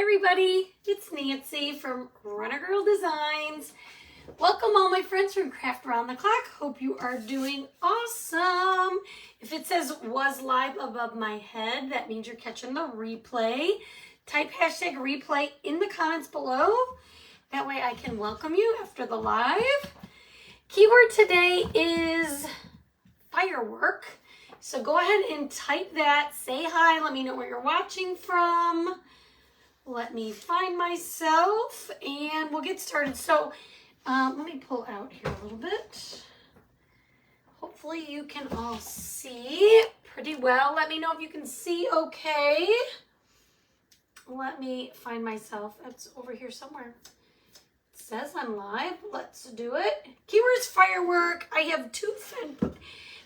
everybody, it's Nancy from Runner Girl Designs. Welcome all my friends from Craft Around the Clock. Hope you are doing awesome. If it says was live above my head, that means you're catching the replay. Type hashtag replay in the comments below. That way I can welcome you after the live. Keyword today is firework. So go ahead and type that, say hi, let me know where you're watching from. Let me find myself and we'll get started. So let me pull out here a little bit. Hopefully you can all see pretty well. Let me know if you can see okay. Let me find myself. It's over here somewhere. It says I'm live. Let's do it. Keywords firework. I have two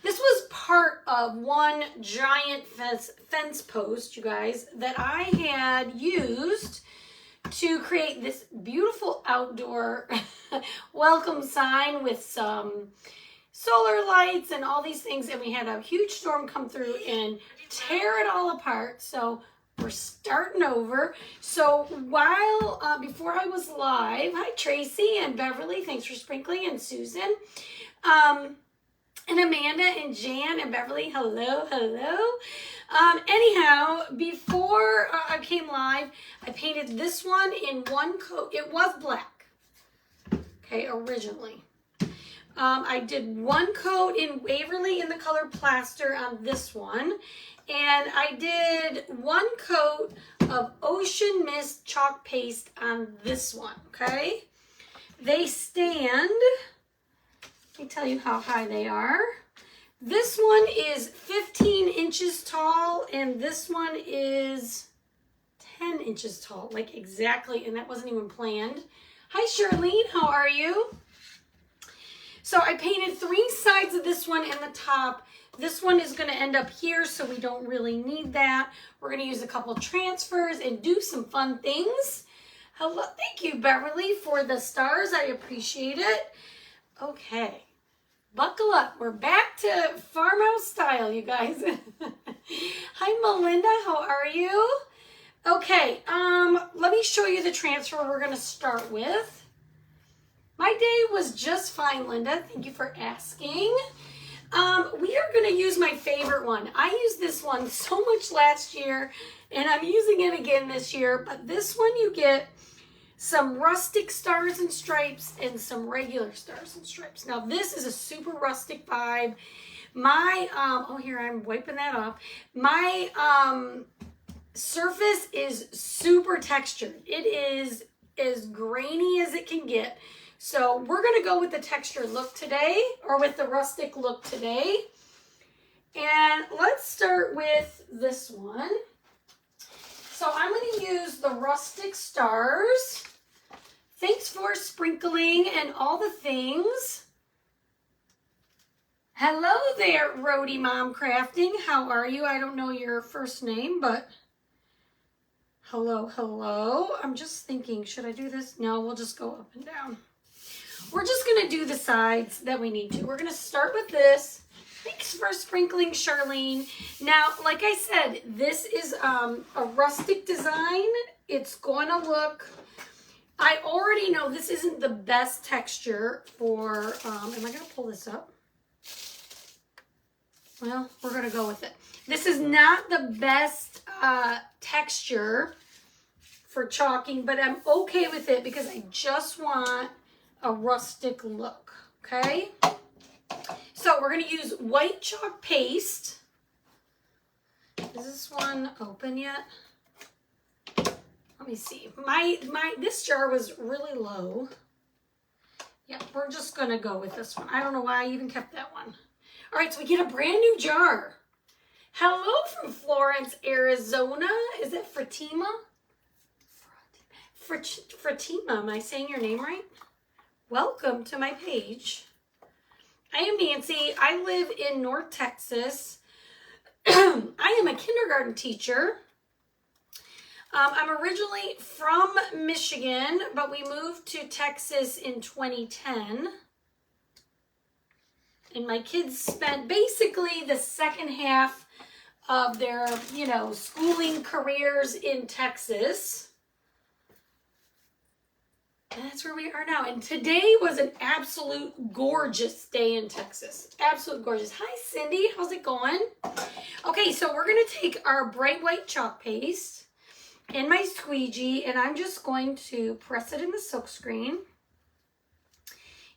This was part of one giant fence post, you guys, that I had used to create this beautiful outdoor welcome sign with some solar lights and all these things. And we had a huge storm come through and tear it all apart. So we're starting over. So while, before I was live, hi Tracy and Beverly, thanks for sprinkling, and Susan. And Amanda and Jan and Beverly, hello, hello. Anyhow, before I came live, I painted this one in one coat. It was black, okay, originally. I did one coat in Waverly in the color plaster on this one. And I did one coat of Ocean Mist chalk paste on this one, okay? They stand... Let me tell you how high they are. This one is 15 inches tall, and this one is 10 inches tall, like exactly, and that wasn't even planned. Hi, Charlene, how are you? So I painted three sides of this one and the top. This one is going to end up here, so we don't really need that. We're going to use a couple transfers and do some fun things. Hello, thank you, Beverly, for the stars. I appreciate it. Okay. Buckle up. We're back to farmhouse style, you guys. Hi, Melinda. How are you? Okay, let me show you the transfer we're going to start with. My day was just fine, Linda. Thank you for asking. We are going to use my favorite one. I used this one so much last year, and I'm using it again this year. But this one you get some rustic stars and stripes and some regular stars and stripes. Now this is a super rustic vibe. My, oh here, I'm wiping that off. My surface is super textured. It is as grainy as it can get. So we're gonna go with the texture look today, or with the rustic look today. And let's start with this one. So I'm going to use the rustic stars. Thanks for sprinkling and all the things. Hello there, Roadie Mom Crafting. How are you? I don't know your first name, but hello, hello. I'm just thinking, should I do this? No, we'll just go up and down. We're just going to do the sides that we need to. We're going to start with this. Thanks for sprinkling, Charlene. Now, like I said, this is a rustic design. It's going to look, I already know this isn't the best texture for, am I going to pull this up? Well, we're going to go with it. This is not the best texture for chalking, but I'm okay with it because I just want a rustic look, okay? So we're going to use white chalk paste. Is this one open yet? Let me see. This jar was really low. Yep, we're just going to go with this one. I don't know why I even kept that one. All right, so we get a brand new jar. Hello from Florence, Arizona. Is it Fatima? Fatima, am I saying your name right? Welcome to my page. I am Nancy. I live in North Texas. I am a kindergarten teacher. I'm originally from Michigan, but we moved to Texas in 2010. And my kids spent basically the second half of their, schooling careers in Texas. That's where we are now. And today was an absolute gorgeous day in Texas. Absolute gorgeous. Hi, Cindy. How's it going? Okay, so we're going to take our bright white chalk paste in my squeegee, and I'm just going to press it in the silk screen.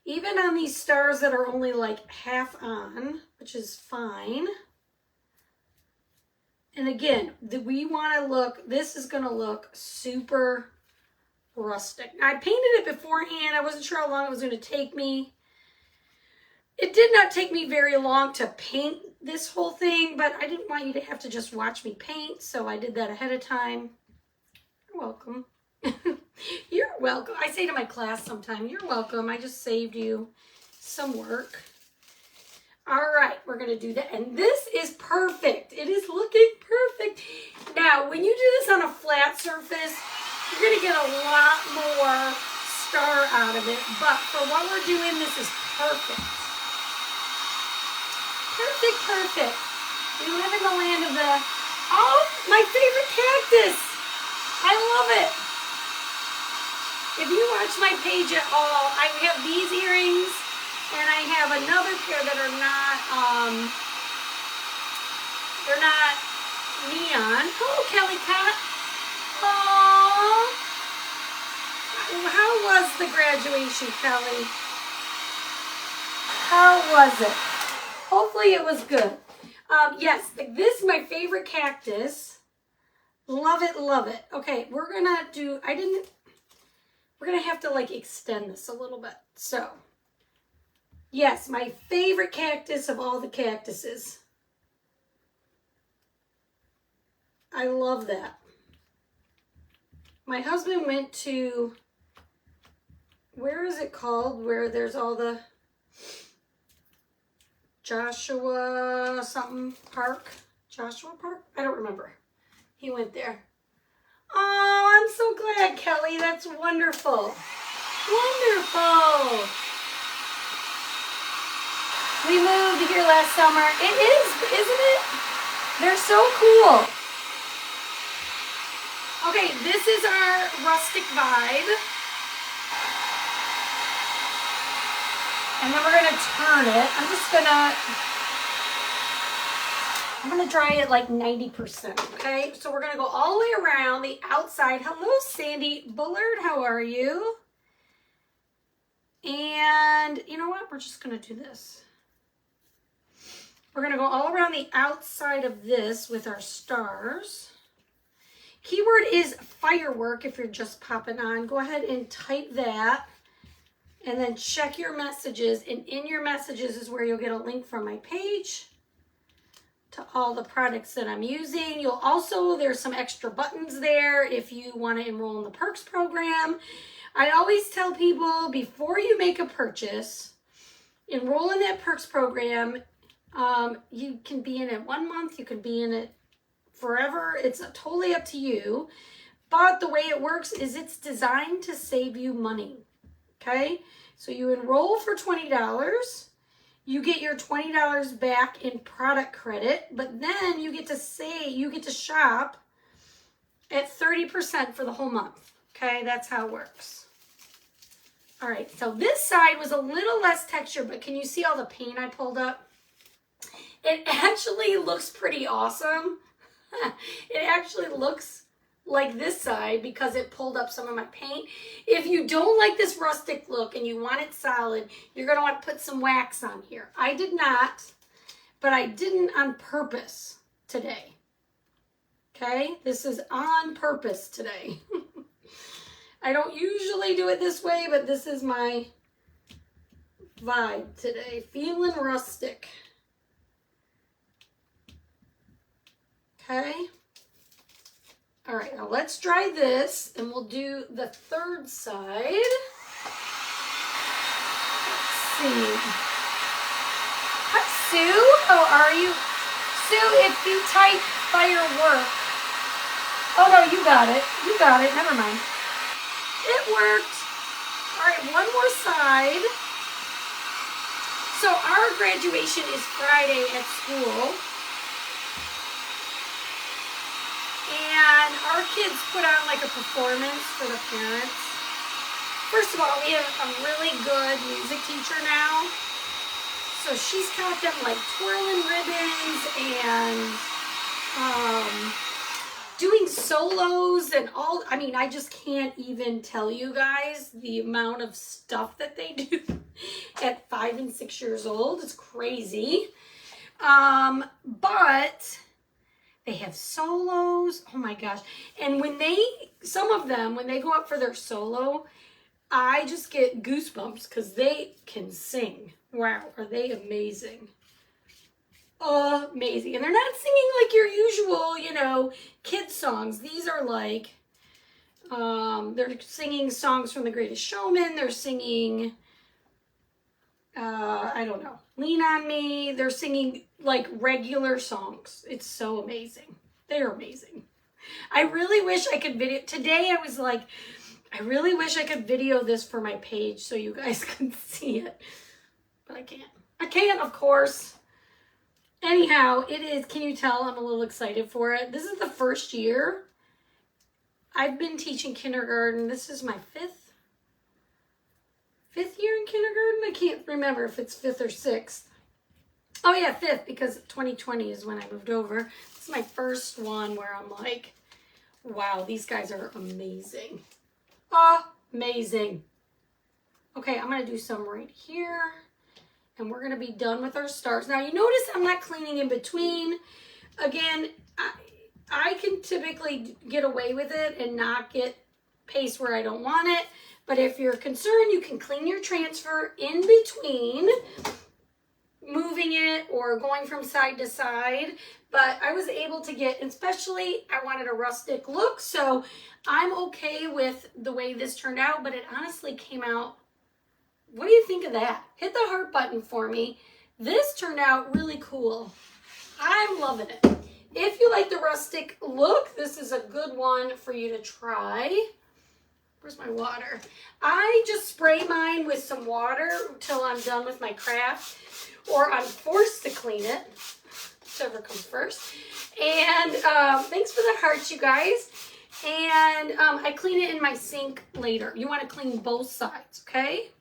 Even on these stars that are only like half on, which is fine. And again, we want to look, this is going to look super rustic. I painted it beforehand. I wasn't sure how long it was going to take me. It did not take me very long to paint this whole thing, but I didn't want you to have to just watch me paint, so I did that ahead of time. You're welcome. You're welcome. I say to my class sometimes, you're welcome. I just saved you some work. All right, we're going to do that. And this is perfect. It is looking perfect. Now, when you do this on a flat surface, you're going to get a lot more star out of it. But for what we're doing, this is perfect. Perfect, perfect. We live in the land of the... Oh, my favorite cactus. I love it. If you watch my page at all, I have these earrings, and I have another pair that are not, they're not neon. Hello, Kelly Cat. Aww. How was the graduation, Kelly? How was it? Hopefully it was good. Yes, this is my favorite cactus. Love it, love it. Okay, we're gonna do, we're gonna have to like extend this a little bit. So, yes, my favorite cactus of all the cactuses. I love that. My husband went to, where is it called? Where there's all the Joshua something park? Joshua Park? I don't remember. He went there. Oh, I'm so glad, Kelly. That's wonderful. Wonderful. We moved here last summer. It is, isn't it? They're so cool. Okay, this is our rustic vibe. And then we're going to turn it. I'm going to dry it like 90%, okay? So we're going to go all the way around the outside. Hello, Sandy Bullard. How are you? And you know what? We're just going to do this. We're going to go all around the outside of this with our stars. Keyword is firework if you're just popping on. Go ahead and type that. And then check your messages. And in your messages is where you'll get a link from my page to all the products that I'm using. You'll also, there's some extra buttons there if you want to enroll in the perks program. I always tell people before you make a purchase, enroll in that perks program. You can be in it 1 month, you can be in it forever. It's totally up to you. But the way it works is it's designed to save you money. Okay? So you enroll for $20. You get your $20 back in product credit, but then you get to shop at 30% for the whole month. Okay, that's how it works. All right, so this side was a little less texture, but can you see all the paint I pulled up? It actually looks pretty awesome. It actually looks like this side because it pulled up some of my paint. If you don't like this rustic look and you want it solid, you're going to want to put some wax on here. I did not, but I didn't on purpose today. Okay, this is on purpose today. I don't usually do it this way, but this is my vibe today. Feeling rustic. Okay. All right, now let's dry this and we'll do the third side. Let's see. Hi, Sue. How are you? Sue, if you type firework. Oh, no, you got it. You got it. Never mind. It worked. All right, one more side. So our graduation is Friday at school. And our kids put on like a performance for the parents. First of all, we have a really good music teacher now. So she's got them like twirling ribbons and doing solos and all. I mean, I just can't even tell you guys the amount of stuff that they do at 5 and 6 years old. It's crazy. But they have solos. Oh my gosh. And when some of them, when they go up for their solo, I just get goosebumps because they can sing. Wow, are they amazing? Amazing. And they're not singing like your usual, you know, kid songs. These are like, they're singing songs from The Greatest Showman. They're singing, I don't know, Lean on Me. They're singing like regular songs. It's so amazing. They're amazing. I really wish I could video. Today I was like, I really wish I could video this for my page so you guys can see it. But I can't. I can't, of course. Anyhow, it is, can you tell I'm a little excited for it? This is the first year. I've been teaching kindergarten. This is my fifth year in kindergarten. I can't remember if it's 5th or 6th. Oh yeah, 5th, because 2020 is when I moved over. This is my first one where I'm like, wow, these guys are amazing. Amazing. Okay, I'm going to do some right here. And we're going to be done with our stars. Now, you notice I'm not cleaning in between. Again, I can typically get away with it and not get paste where I don't want it. But if you're concerned, you can clean your transfer in between, moving it or going from side to side. But I was able to get, especially I wanted a rustic look. So I'm okay with the way this turned out. But it honestly came out. What do you think of that? Hit the heart button for me. This turned out really cool. I'm loving it. If you like the rustic look, this is a good one for you to try. Where's my water? I just spray mine with some water until I'm done with my craft, or I'm forced to clean it, whichever comes first. And thanks for the hearts, you guys. And I clean it in my sink later. You want to clean both sides, okay?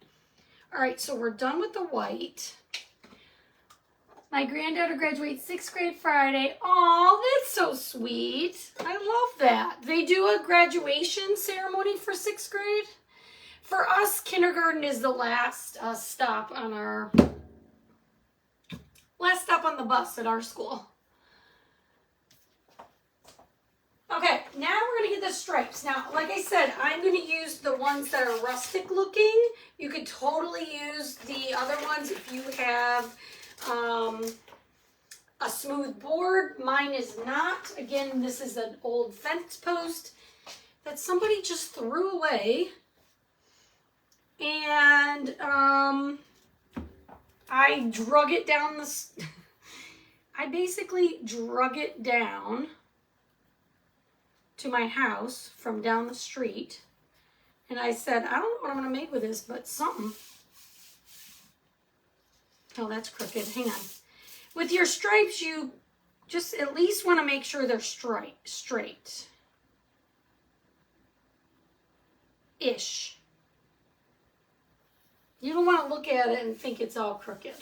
All right, so we're done with the white. My granddaughter graduates 6th grade Friday. Oh, that's so sweet. I love that. They do a graduation ceremony for 6th grade. For us, kindergarten is the last stop on the bus at our school. Okay, now we're going to get the stripes. Now, like I said, I'm going to use the ones that are rustic looking. You could totally use the other ones if you have a smooth board. Mine is not. Again, this is an old fence post that somebody just threw away. And I drug it down I basically drug it down to my house from down the street, and I said, I don't know what I'm going to make with this, but something. Oh, that's crooked. Hang on. With your stripes, you just at least want to make sure they're straight. Ish. You don't want to look at it and think it's all crooked.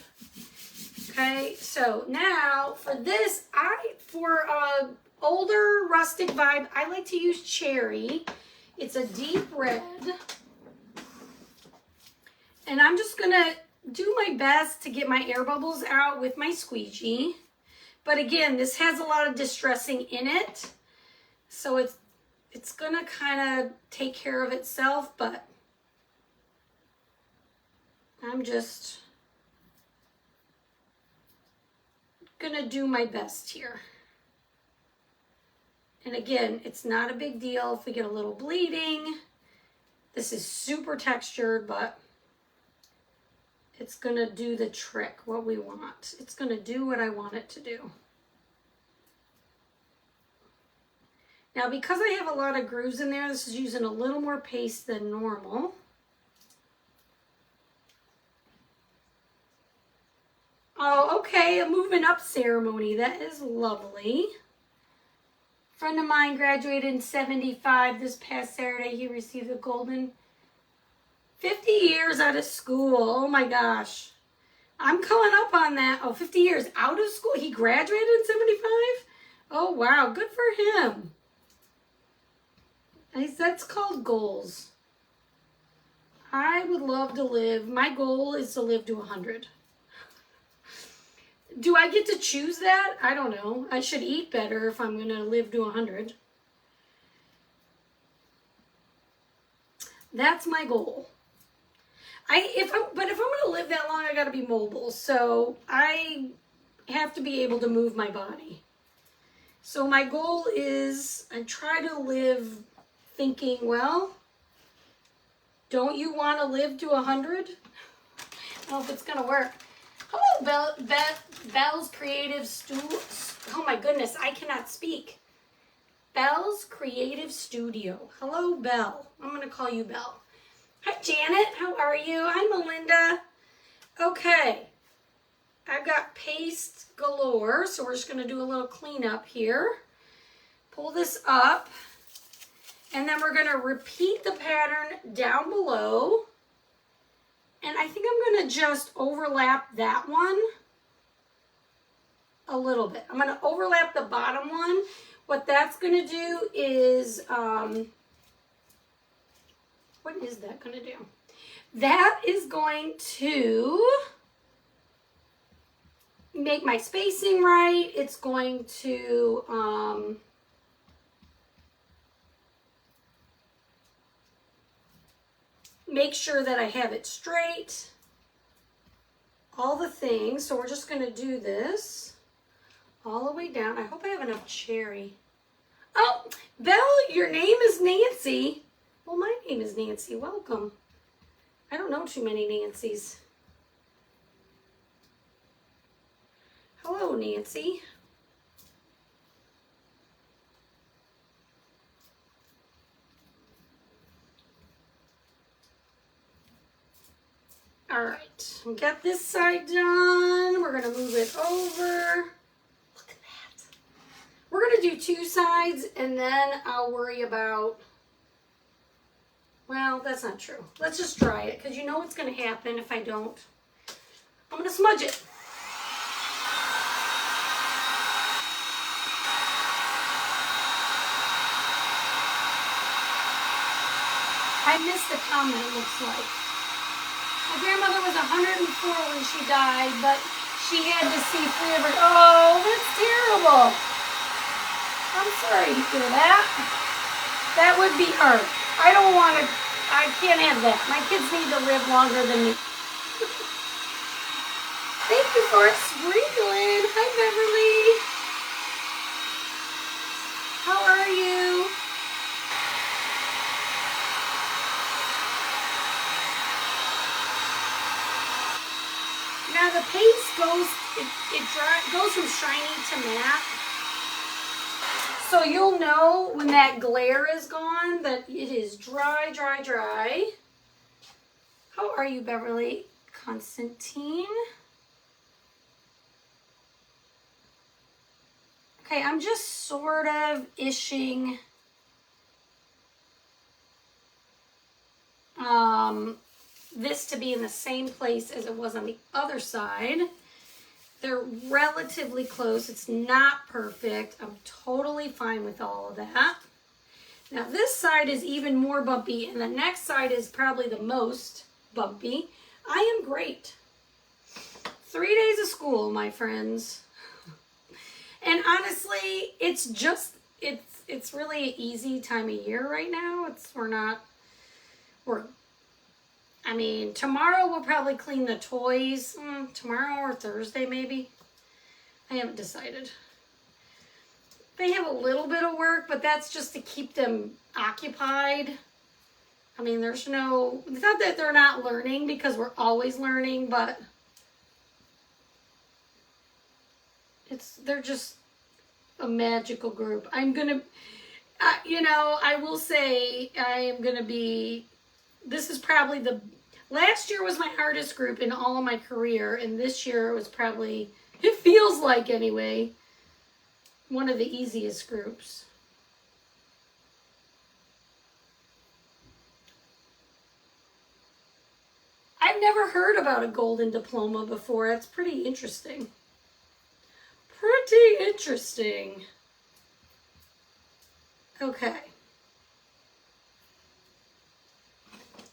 Okay, so now for this, for older rustic vibe, I like to use cherry. It's a deep red. And I'm just going to do my best to get my air bubbles out with my squeegee. But again, this has a lot of distressing in it. So it's going to kind of take care of itself, but I'm just going to do my best here. And again, it's not a big deal if we get a little bleeding. This is super textured, but it's going to do the trick, what we want. It's going to do what I want it to do. Now, because I have a lot of grooves in there, this is using a little more paste than normal. Oh, okay, a moving up ceremony. That is lovely. Friend of mine graduated in 75. This past Saturday, he received a golden 50 years out of school. Oh my gosh. I'm coming up on that. Oh, 50 years out of school. He graduated in 75? Oh, wow. Good for him. That's called goals. I would love to live. My goal is to live to 100. Do I get to choose that? I don't know. I should eat better if I'm going to live to 100. That's my goal. If I'm going to live that long, I got to be mobile. So I have to be able to move my body. So my goal is I try to live thinking, well, don't you want to live to 100? I don't know if it's going to work. Hello, Belle's Creative Oh my goodness, I cannot speak. Belle's Creative Studio. Hello, Belle. I'm going to call you Belle. Hi, Janet. How are you? Hi, Melinda. Okay. I've got paste galore, so we're just going to do a little cleanup here. Pull this up. And then we're going to repeat the pattern down below. And I think I'm going to just overlap that one a little bit. I'm going to overlap the bottom one. What that's going to do is, what is that going to do? That is going to make my spacing right. It's going to, make sure that I have it straight, all the things. So we're just going to do this all the way down. I hope I have enough cherry. Oh, Belle, your name is Nancy. Well, my name is Nancy. Welcome. I don't know too many Nancys. Hello, Nancy. All right, we got this side done. We're gonna move it over. Look at that. We're gonna do two sides and then I'll worry about, well, that's not true. Let's just try it because you know what's gonna happen if I don't. I'm gonna smudge it. I missed the comment, it looks like. My grandmother was 104 when she died, but she had to see 3 of her. Oh, that's terrible. I'm sorry to hear that. That would be hard. I don't want to, I can't have that. My kids need to live longer than me. Thank you for sprinkling. Hi, Beverly. How are you? Now the paste goes, it goes from shiny to matte. So you'll know when that glare is gone that it is dry, dry, dry. How are you, Beverly? Constantine. Okay, I'm just sort of ishing this to be in the same place as it was on the other side. They're relatively close. It's not perfect. I'm totally fine with all of that. Now this side is even more bumpy and the next side is probably the most bumpy. I am great. 3 days of school, my friends. And honestly, it's really an easy time of year right now. I mean, tomorrow we'll probably clean the toys. Tomorrow or Thursday, maybe. I haven't decided. They have a little bit of work, but that's just to keep them occupied. I mean, it's not that they're not learning because we're always learning, but they're just a magical group. I'm gonna, I will say I am gonna be, this is probably last year was my hardest group in all of my career, and this year it was probably, it feels like anyway, one of the easiest groups. I've never heard about a golden diploma before. That's pretty interesting. Pretty interesting. Okay.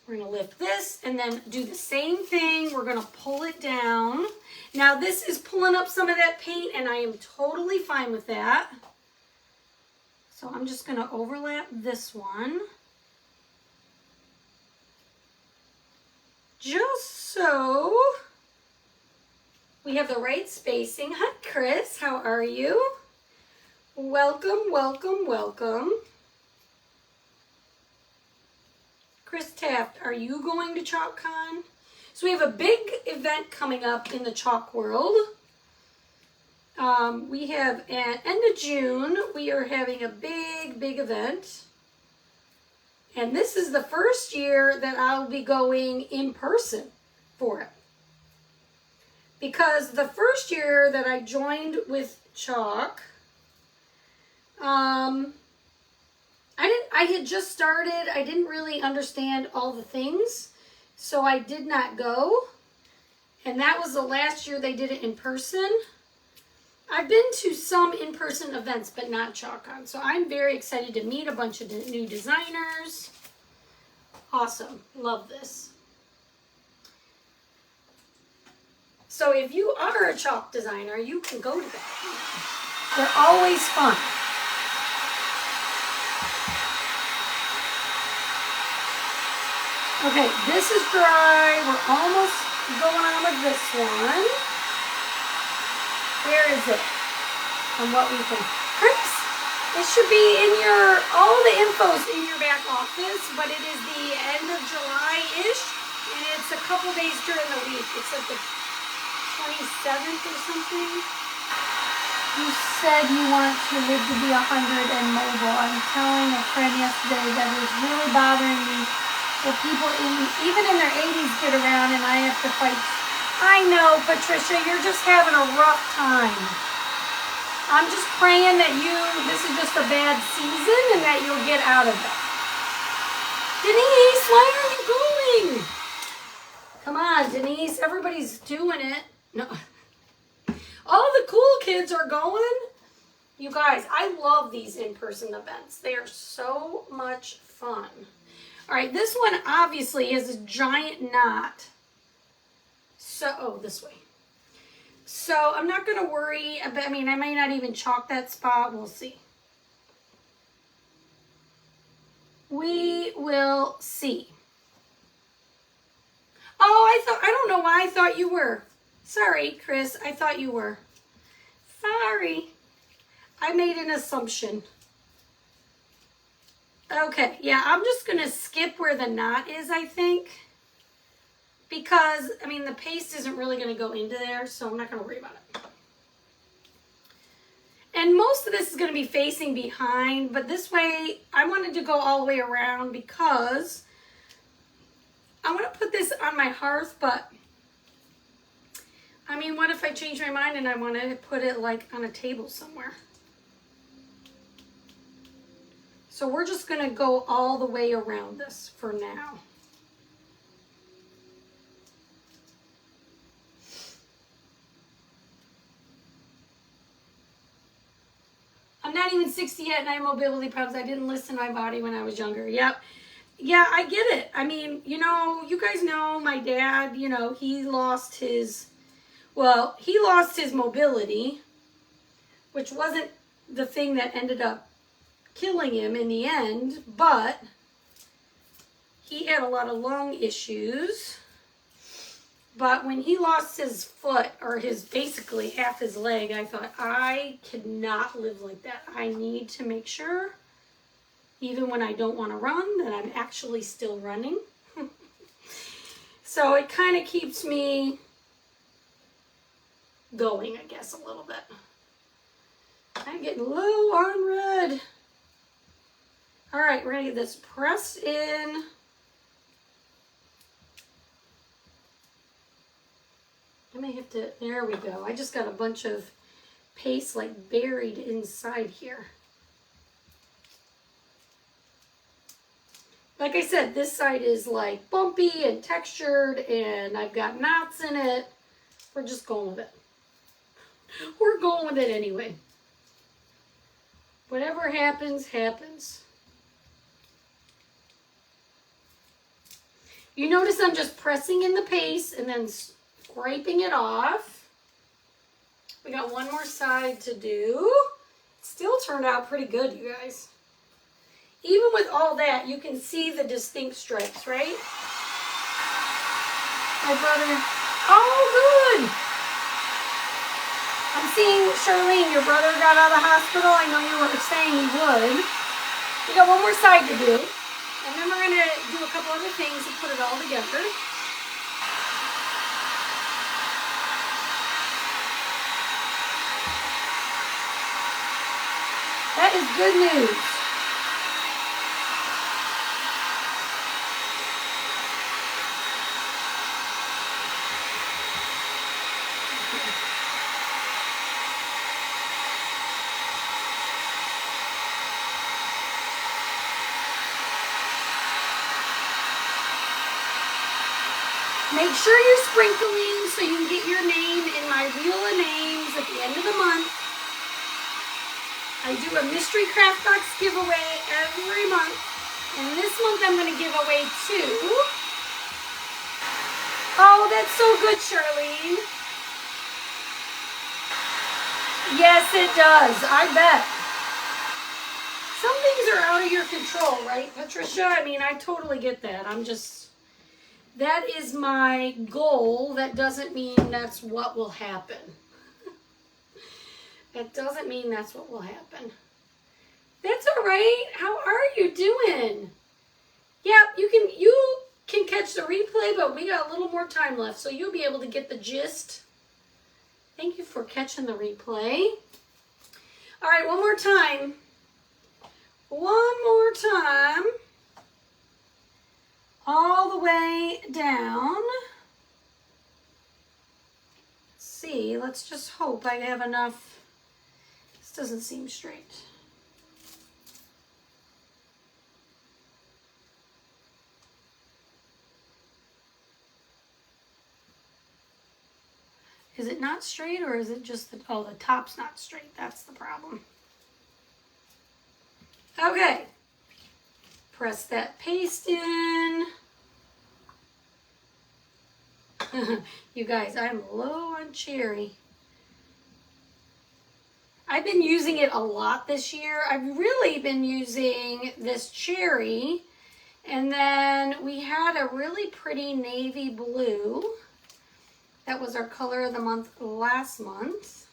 We're going to lift this and then do the same thing. We're going to pull it down. Now this is pulling up some of that paint and I am totally fine with that. So I'm just going to overlap this one. Just so we have the right spacing. Hi, Chris. How are you? Welcome, welcome, welcome. Chris Taft, are you going to ChalkCon? So we have a big event coming up in the chalk world. We have at end of June, we are having a big event. And this is the first year that I'll be going in person for it. Because the first year that I joined with chalk, I had just started. I didn't really understand all the things, so I did not go. And that was the last year they did it in person. I've been to some in-person events, but not ChalkCon. So I'm very excited to meet a bunch of new designers. Awesome. Love this. So if you are a chalk designer, you can go to that. They're always fun. Okay, this is dry. We're almost going on with this one. Where is it? And what we can... Chris, it should be in your... All the info's in your back office, but it is the end of July-ish, and it's a couple days during the week. It's like the 27th or something. You said you want to live to be 100 and mobile. I'm telling a friend yesterday that it was really bothering me that people even in their 80s get around and I have to fight. I know, Patricia, you're just having a rough time. I'm just praying that this is just a bad season and that you'll get out of it. Denise, where are you going? Come on, Denise, everybody's doing it. No. All the cool kids are going. You guys, I love these in-person events. They are so much fun. All right, this one obviously is a giant knot. So, this way. So, I'm not going to worry about, I may not even chalk that spot. We'll see. We will see. Oh, I don't know why I thought you were. Sorry, Chris, I thought you were. Sorry. I made an assumption. Okay, yeah, I'm just going to skip where the knot is, I think. Because, the paste isn't really going to go into there, so I'm not going to worry about it. And most of this is going to be facing behind, but this way, I wanted to go all the way around because I want to put this on my hearth, but, what if I change my mind and I want to put it, like, on a table somewhere? So we're just going to go all the way around this for now. I'm not even 60 yet and I have mobility problems. I didn't listen to my body when I was younger. Yep. Yeah, I get it. You guys know my dad, he lost his mobility, which wasn't the thing that ended up killing him in the end, but he had a lot of lung issues. But when he lost his foot, or basically half his leg, I thought, I cannot live like that. I need to make sure, even when I don't want to run, that I'm actually still running. So it kind of keeps me going, I guess, a little bit. I'm getting low on red. All right, we're going to get this pressed in. I may have to, there we go. I just got a bunch of paste like buried inside here. Like I said, this side is like bumpy and textured and I've got knots in it. We're just going with it. We're going with it anyway. Whatever happens, happens. You notice I'm just pressing in the paste and then scraping it off. We got one more side to do. It still turned out pretty good, you guys. Even with all that, you can see the distinct stripes, right? My brother, oh good. I'm seeing, Charlene, your brother got out of the hospital. I know you were saying he would. We got one more side to do. And then we're going to do a couple other things to put it all together. That is good news. Make sure you're sprinkling so you can get your name in my Wheel of Names at the end of the month. I do a mystery craft box giveaway every month. And this month I'm going to give away 2. Oh, that's so good, Charlene. Yes, it does. I bet. Some things are out of your control, right, Patricia? I mean, I totally get that. That is my goal. That doesn't mean that's what will happen. That doesn't mean that's what will happen. That's all right. How are you doing? Yeah, you can catch the replay, but we got a little more time left, so you'll be able to get the gist. Thank you for catching the replay. All right, one more time. One more time. All the way down. Let's see, let's just hope I have enough. This doesn't seem straight. Is it not straight or is it just the top's not straight? That's the problem. Okay. Press that paste in. You guys, I'm low on cherry. I've been using it a lot this year. I've really been using this cherry. And then we had a really pretty navy blue. That was our color of the month last month.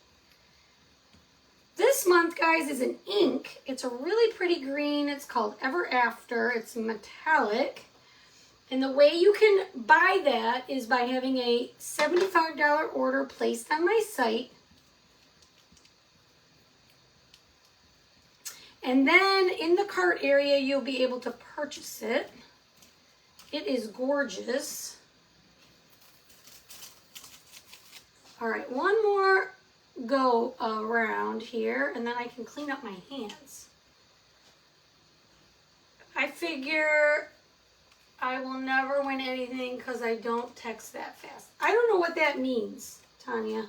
This month, guys, is an ink. It's a really pretty green. It's called Ever After. It's metallic. And the way you can buy that is by having a $75 order placed on my site. And then in the cart area, you'll be able to purchase it. It is gorgeous. All right, one more go around here, and then I can clean up my hands. I figure I will never win anything because I don't text that fast. I don't know what that means, Tanya.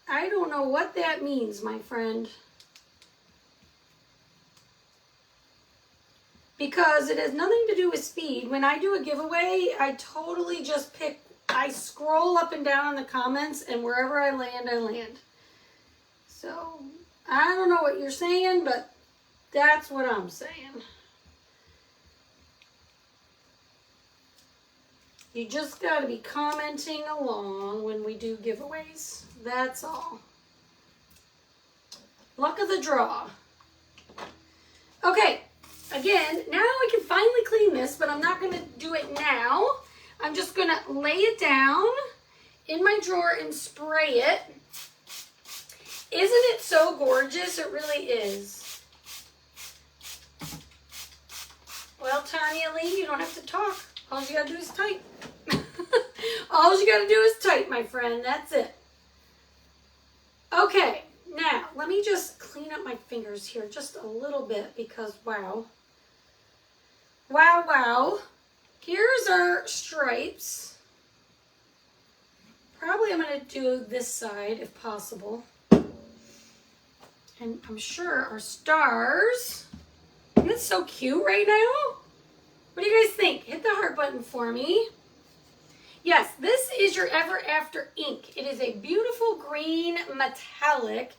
I don't know what that means, my friend. Because it has nothing to do with speed. When I do a giveaway, I totally just pick, I scroll up and down in the comments, and wherever I land, I land. So, I don't know what you're saying, but that's what I'm saying. You just got to be commenting along when we do giveaways. That's all. Luck of the draw. Okay, again, now I can finally clean this, but I'm not going to do it now. I'm just going to lay it down in my drawer and spray it. Isn't it so gorgeous? It really is. Well, Tanya Lee, you don't have to talk. All you got to do is type. All you got to do is type, my friend. That's it. Okay, now let me just clean up my fingers here just a little bit because wow. Wow, wow. Here's our stripes. Probably I'm going to do this side if possible. And I'm sure our stars. Isn't it so cute right now? What do you guys think? Hit the heart button for me. Yes, this is your Ever After ink. It is a beautiful green metallic.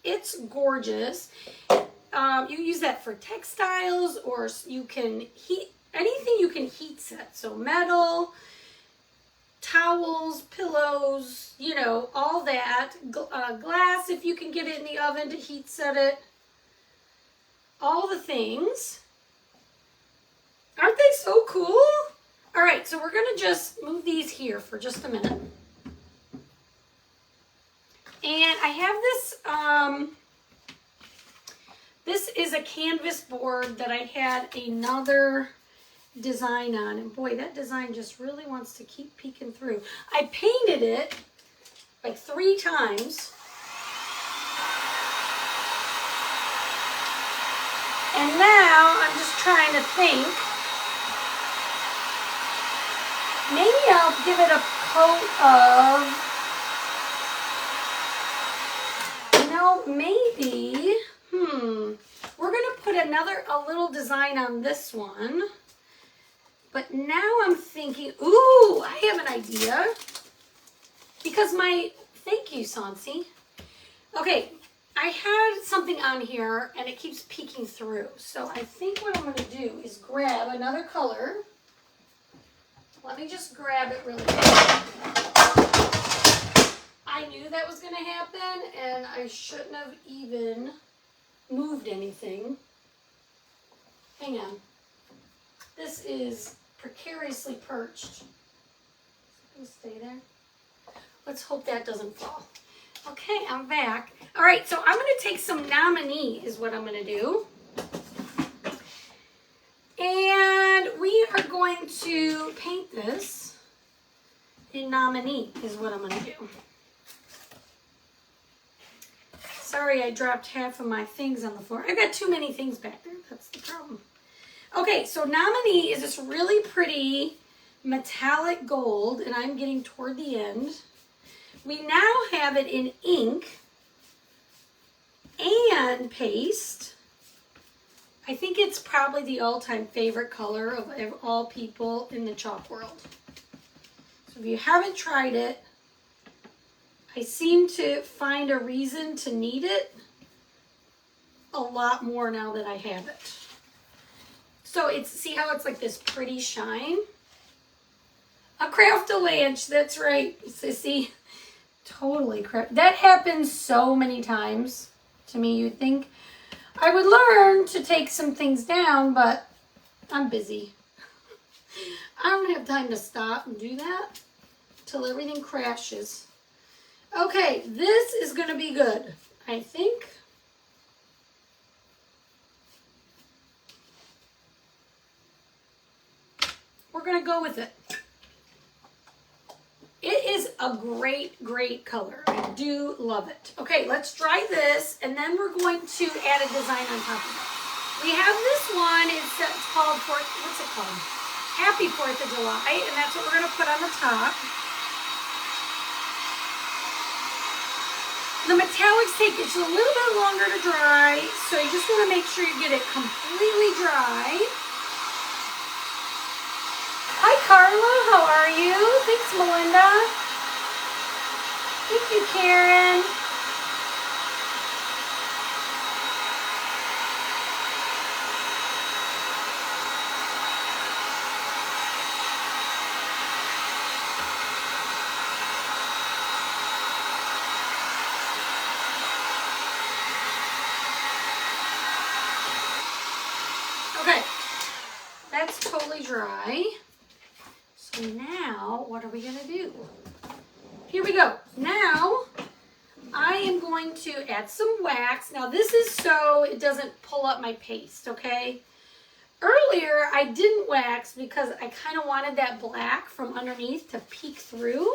It's gorgeous. You use that for textiles, or you can heat anything you can heat set. So metal, towels, pillows, you know, all that. Glass, if you can get it in the oven to heat set it. All the things. Aren't they so cool? All right, so we're going to just move these here for just a minute. And I have this, this is a canvas board that I had another design on. And boy, that design just really wants to keep peeking through. I painted it like 3 times. And now I'm just trying to think. Maybe I'll give it a coat of, you know, maybe, we're going to put a little design on this one. But now I'm thinking, ooh, I have an idea. Because thank you, Sansi. Okay, I had something on here and it keeps peeking through. So I think what I'm going to do is grab another color. Let me just grab it really quick. I knew that was going to happen and I shouldn't have even moved anything. Hang on. This is precariously perched. Is it going to stay there? Let's hope that doesn't fall. Okay, I'm back. All right, so I'm going to take some Nominee is what I'm going to do. And we are going to paint this in Nominee is what I'm going to do. Sorry, I dropped half of my things on the floor. I got too many things back there. That's the problem. Okay, so Nominee is this really pretty metallic gold, and I'm getting toward the end. We now have it in ink and paste. I think it's probably the all-time favorite color of all people in the chalk world. So if you haven't tried it, I seem to find a reason to need it a lot more now that I have it. So see how it's like this pretty shine? A craft-a-lanch, that's right, sissy. Totally craft. That happens so many times to me. You'd think I would learn to take some things down, but I'm busy. I don't have time to stop and do that till everything crashes. Okay, this is going to be good, I think. We're going to go with it. It is a great, great color. I do love it. Okay, let's dry this, and then we're going to add a design on top of it. We have this one. It's called, what's it called? Happy 4th of July, and that's what we're going to put on the top. The metallics take just a little bit longer to dry, so you just want to make sure you get it completely dry. Hi, Carla. How are you? Thanks, Melinda. Thank you, Karen. Okay, that's totally dry. So now, what are we going to do? Here we go. Now, I am going to add some wax. Now, this is so it doesn't pull up my paste, okay? Earlier, I didn't wax because I kind of wanted that black from underneath to peek through.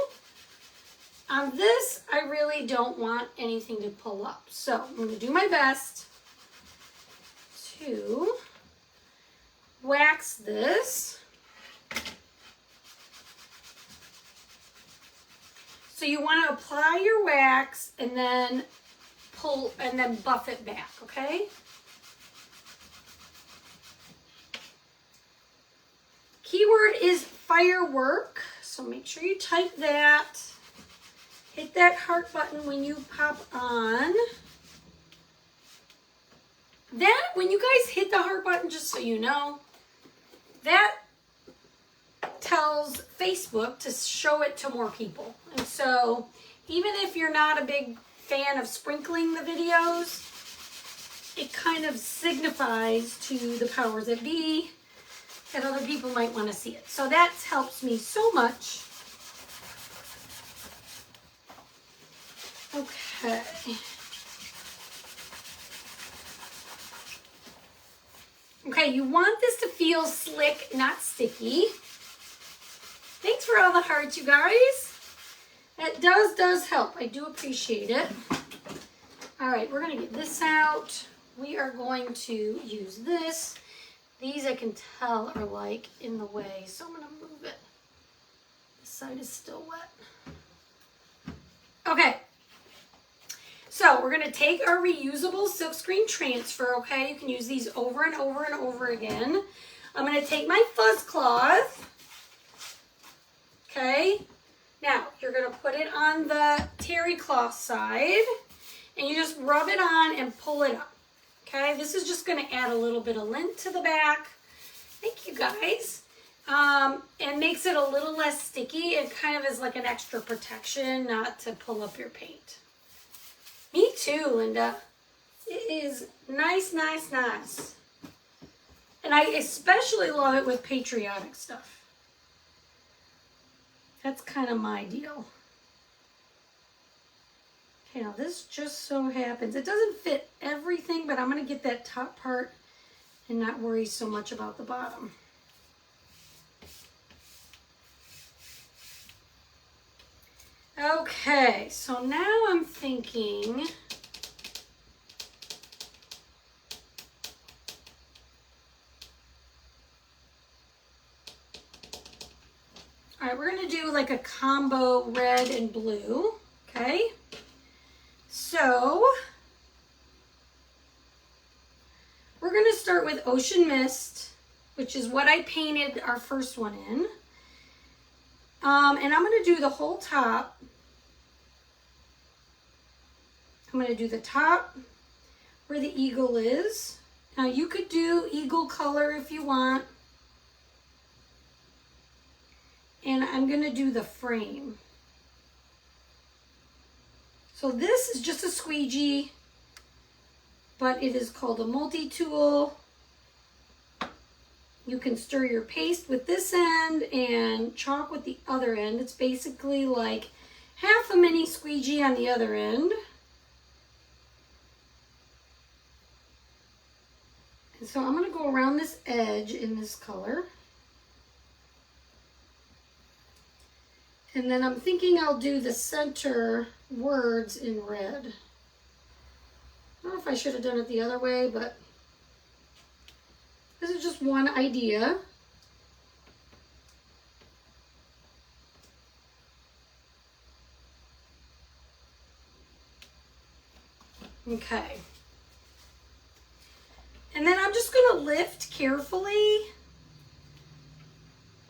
On this, I really don't want anything to pull up. So I'm going to do my best to wax this. So you want to apply your wax and then pull and then buff it back, okay? Keyword is firework, so make sure you type that. Hit that heart button when you pop on. That, when you guys hit the heart button, just so you know, that tells Facebook to show it to more people. And so even if you're not a big fan of sprinkling the videos, it kind of signifies to the powers that be that other people might want to see it. So that helps me so much. Okay. Okay, you want this to feel slick, not sticky. Thanks for all the hearts, you guys. That does help. I do appreciate it. All right, we're going to get this out. We are going to use this. These I can tell are like in the way, so I'm going to move it. This side is still wet. Okay. So we're going to take our reusable silkscreen transfer, okay? You can use these over and over and over again. I'm going to take my fuzz cloth, okay? Now, you're going to put it on the terry cloth side, and you just rub it on and pull it up, okay? This is just going to add a little bit of lint to the back. Thank you, guys. And makes it a little less sticky. It kind of is like an extra protection not to pull up your paint. Me too, Linda. It is nice, nice, nice. And I especially love it with patriotic stuff. That's kind of my deal. Okay, now this just so happens. It doesn't fit everything, but I'm going to get that top part and not worry so much about the bottom. Okay, so now I'm thinking, all right, we're going to do like a combo red and blue, okay? So, we're going to start with Ocean Mist, which is what I painted our first one in. And I'm going to do the whole top. I'm going to do the top where the eagle is. Now you could do eagle color if you want. And I'm going to do the frame. So this is just a squeegee, but it is called a multi-tool. You can stir your paste with this end and chalk with the other end. It's basically like half a mini squeegee on the other end. And so I'm going to go around this edge in this color. And then I'm thinking I'll do the center words in red. I don't know if I should have done it the other way, but this is just one idea. Okay. And then I'm just going to lift carefully,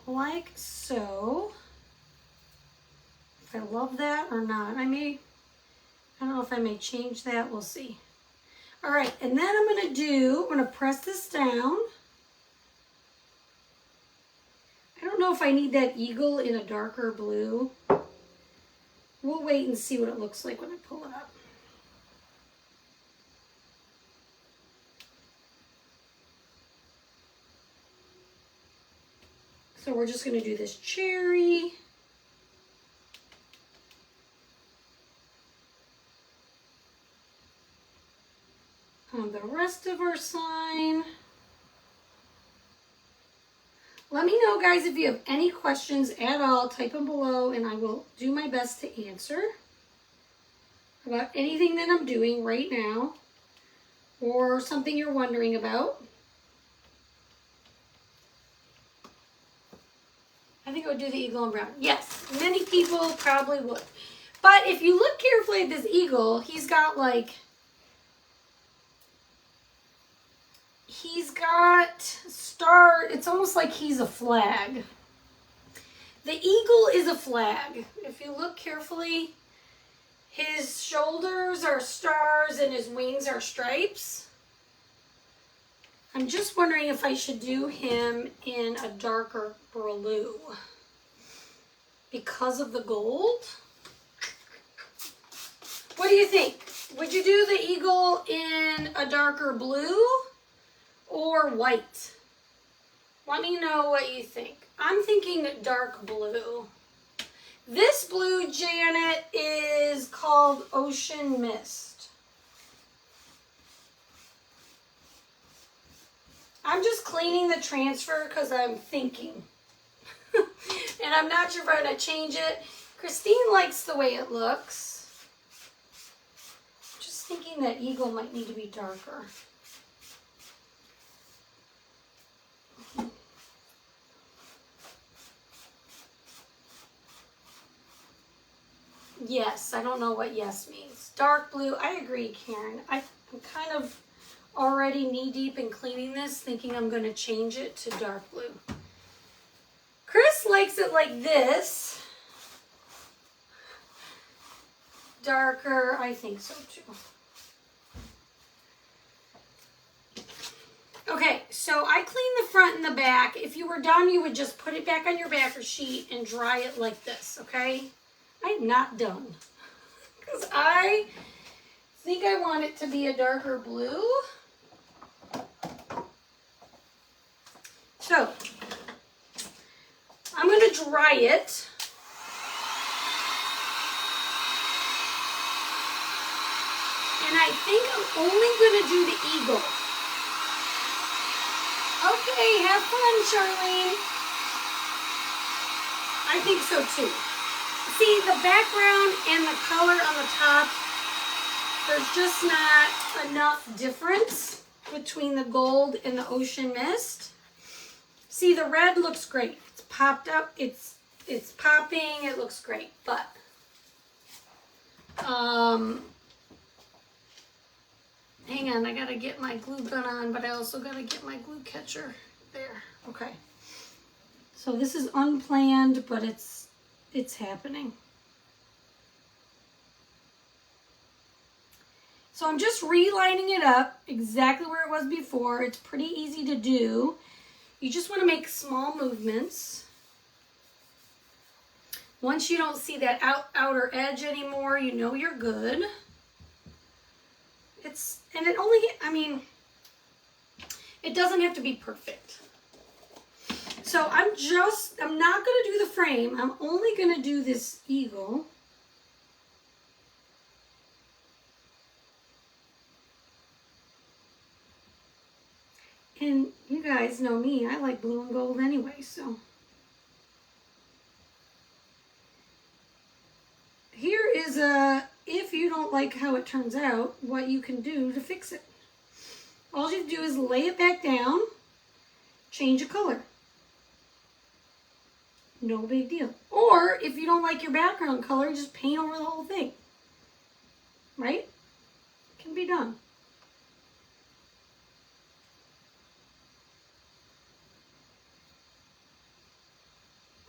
like so. If I love that or not. I don't know if I may change that. We'll see. All right, and then I'm going to press this down. I don't know if I need that eagle in a darker blue. We'll wait and see what it looks like when I pull it up. So we're just going to do this cherry. On the rest of our sign. Let me know, guys, if you have any questions at all. Type them below, and I will do my best to answer about anything that I'm doing right now or something you're wondering about. I think I would do the eagle and brown. Yes, many people probably would. But if you look carefully at this eagle, he's got star. It's almost like he's a flag. The eagle is a flag. If you look carefully, his shoulders are stars and his wings are stripes. I'm just wondering if I should do him in a darker blue because of the gold. What do you think? Would you do the eagle in a darker blue or white? Let me know what you think. I'm thinking dark blue. This blue, Janet, is called Ocean Mist. I'm just cleaning the transfer because I'm thinking. And I'm not sure if I'm going to change it. Christine likes the way it looks. Just thinking that eagle might need to be darker. Yes, I don't know what yes means. Dark blue, I agree, Karen. I'm kind of already knee-deep in cleaning this, thinking I'm going to change it to dark blue. Chris likes it like this. Darker, I think so too. Okay, so I cleaned the front and the back. If you were done, you would just put it back on your backer sheet and dry it like this, okay? I'm not done because I think I want it to be a darker blue. So I'm going to dry it. And I think I'm only going to do the eagle. Okay, have fun, Charlene. I think so too. See, the background and the color on the top, there's just not enough difference between the gold and the Ocean Mist. See, the red looks great. It's popped up, it's popping, it looks great, but hang on, I gotta get my glue gun on, but I also gotta get my glue catcher there. Okay. So this is unplanned, but it's happening. So I'm just relining it up exactly where it was before. It's pretty easy to do. You just want to make small movements. Once you don't see that outer edge anymore, you know you're good. It doesn't have to be perfect. So I'm not going to do the frame. I'm only going to do this eagle. And you guys know me, I like blue and gold anyway, so. Here is if you don't like how it turns out, what you can do to fix it. All you do is lay it back down, change a color. No big deal. Or if you don't like your background color, just paint over the whole thing. Right? Can be done.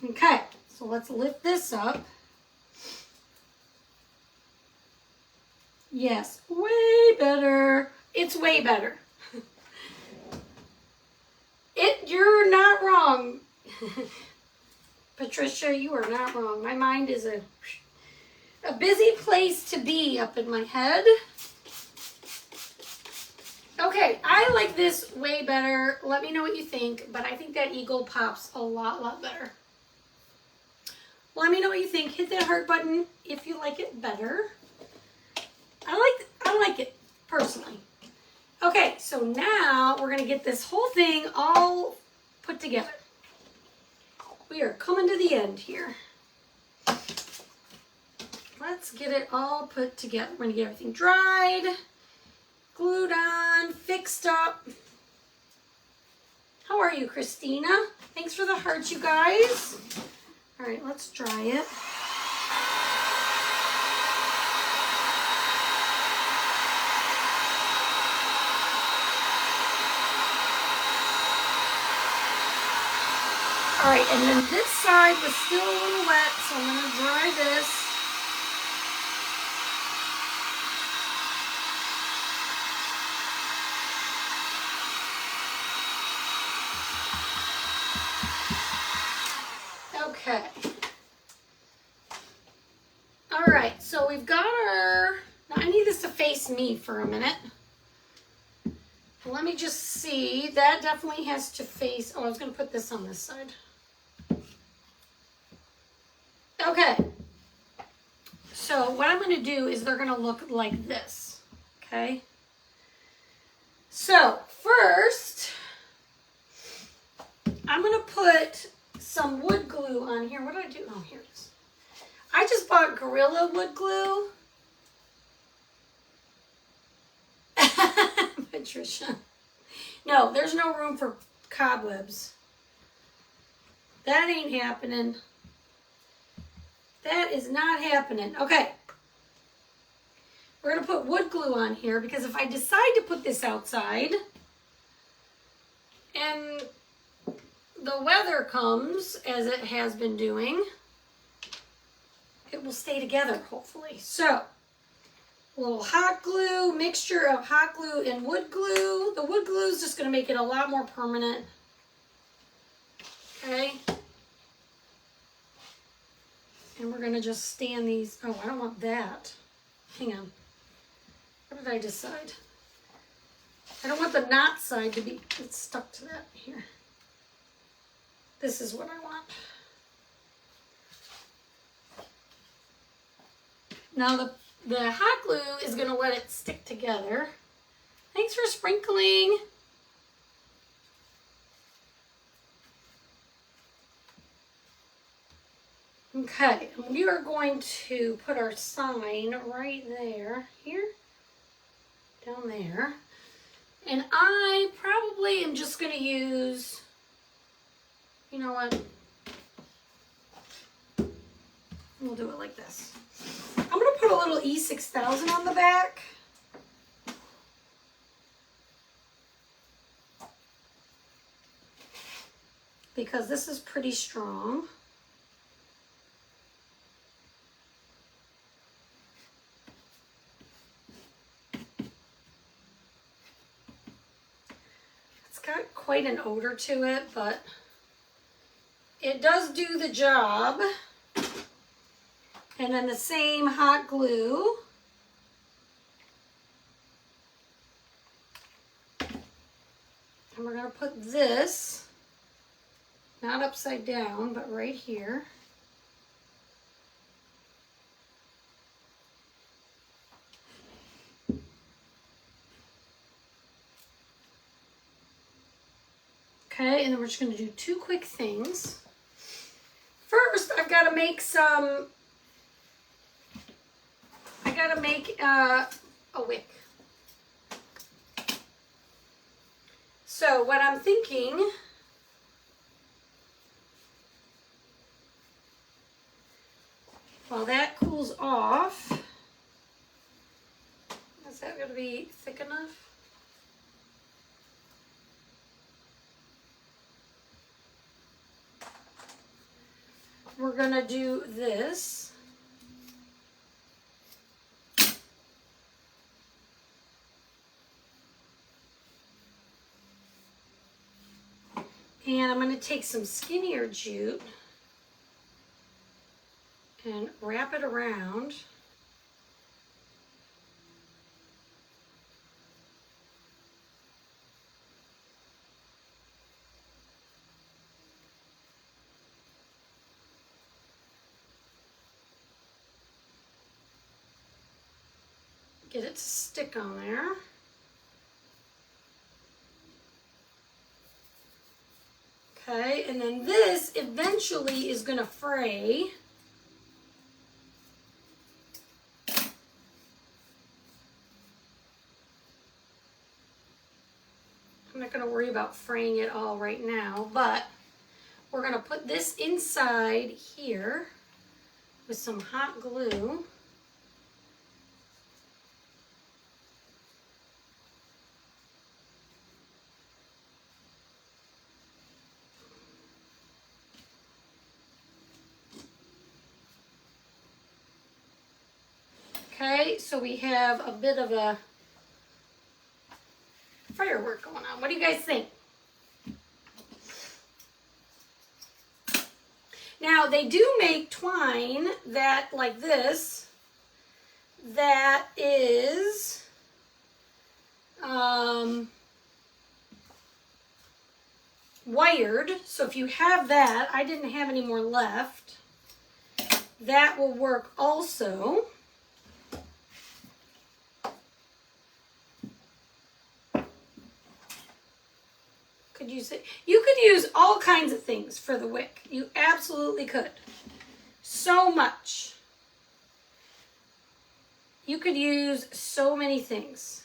Okay, so let's lift this up. Yes, way better. It's way better. You're not wrong. Patricia, you are not wrong. My mind is a busy place to be up in my head. Okay, I like this way better. Let me know what you think, but I think that eagle pops a lot better. Let me know what you think. Hit that heart button if you like it better. I like it personally. Okay, so now we're gonna get this whole thing all put together. We are coming to the end here. Let's get it all put together. We're gonna get everything dried, glued on, fixed up. How are you, Christina? Thanks for the hearts, you guys. All right, let's dry it. All right, and then this side was still a little wet, so I'm gonna dry this. Okay. All right, so we've got our, now I need this to face me for a minute. Let me just see, that definitely has to face, oh, I was gonna put this on this side. Okay. So what I'm gonna do is they're gonna look like this, okay? So first, I'm gonna put some wood glue on here. What did I do? Oh, here it is. I just bought Gorilla wood glue. Patricia. No, there's no room for cobwebs. That ain't happening. That is not happening. Okay. We're going to put wood glue on here because if I decide to put this outside and the weather comes, as it has been doing, it will stay together, hopefully. So, a little hot glue, mixture of hot glue and wood glue. The wood glue is just going to make it a lot more permanent. Okay. And we're going to just stand these. Oh, I don't want that. Hang on. What did I decide? I don't want the knot side to be stuck to that here. This is what I want. Now the hot glue is going to let it stick together. Thanks for sprinkling. Okay, and we are going to put our sign right there, here, down there. And I probably am just going to use, you know what, we'll do it like this. I'm going to put a little E6000 on the back. Because this is pretty strong. It's got quite an odor to it, but it does do the job. And then the same hot glue. And we're going to put this, not upside down, but right here. Okay, and then we're just going to do two quick things. First, I've got to make some, a wick. So what I'm thinking, while that cools off, is that going to be thick enough? We're going to do this. And I'm going to take some skinnier jute and wrap it around. Get it to stick on there. Okay, and then this eventually is going to fray. I'm not going to worry about fraying it all right now, but we're going to put this inside here with some hot glue. Okay, so we have a bit of a firework going on. What do you guys think? Now, they do make twine that, like this, that is wired. So if you have that, I didn't have any more left, that will work also. Could use it. You could use all kinds of things for the wick. You absolutely could. So much. You could use so many things.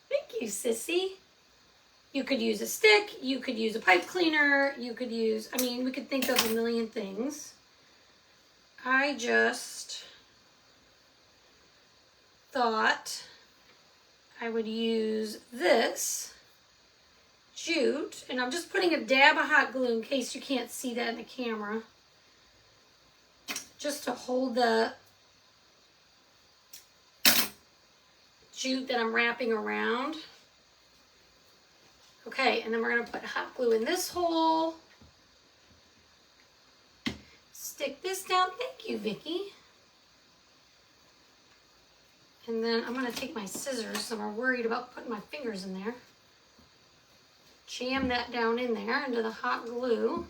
Thank you, sissy. You could use a stick. You could use a pipe cleaner. You could use, I mean, we could think of a million things. I just thought I would use this jute, and I'm just putting a dab of hot glue in case you can't see that in the camera, just to hold the jute that I'm wrapping around. Okay, and then we're going to put hot glue in this hole. Stick this down. Thank you, Vicki. And then I'm going to take my scissors, and I'm worried about putting my fingers in there. Jam that down in there into the hot glue.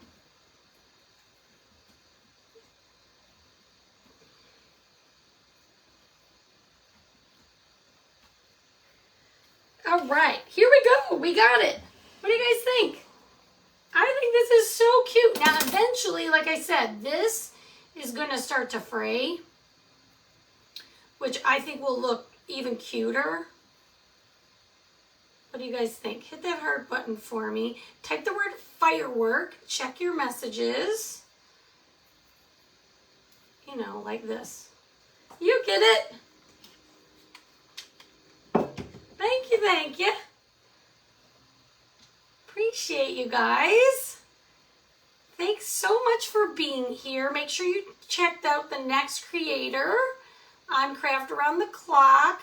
All right, here we go. We got it. What do you guys think? I think this is so cute. Now, eventually, like I said, this is going to start to fray, which I think will look even cuter. What do you guys think? Hit that heart button for me. Type the word firework. Check your messages. You know, like this. You get it? Thank you, thank you. Appreciate you guys. Thanks so much for being here. Make sure you checked out the next creator on Craft Around the Clock.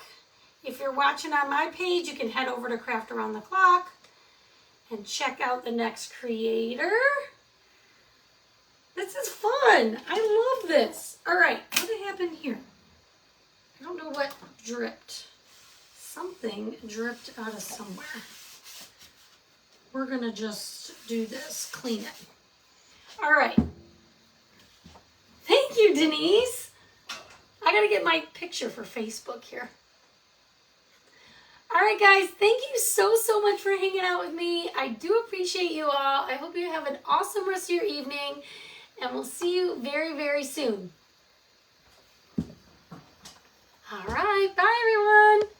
If you're watching on my page, you can head over to Craft Around the Clock and check out the next creator. This is fun. I love this. All right, what happened here? I don't know what dripped. Something dripped out of somewhere. We're gonna just do this, clean it. All right. Thank you, Denise. I gotta get my picture for Facebook here. All right, guys, thank you so much for hanging out with me. I do appreciate you all. I hope you have an awesome rest of your evening, and we'll see you very soon. All right, bye, everyone.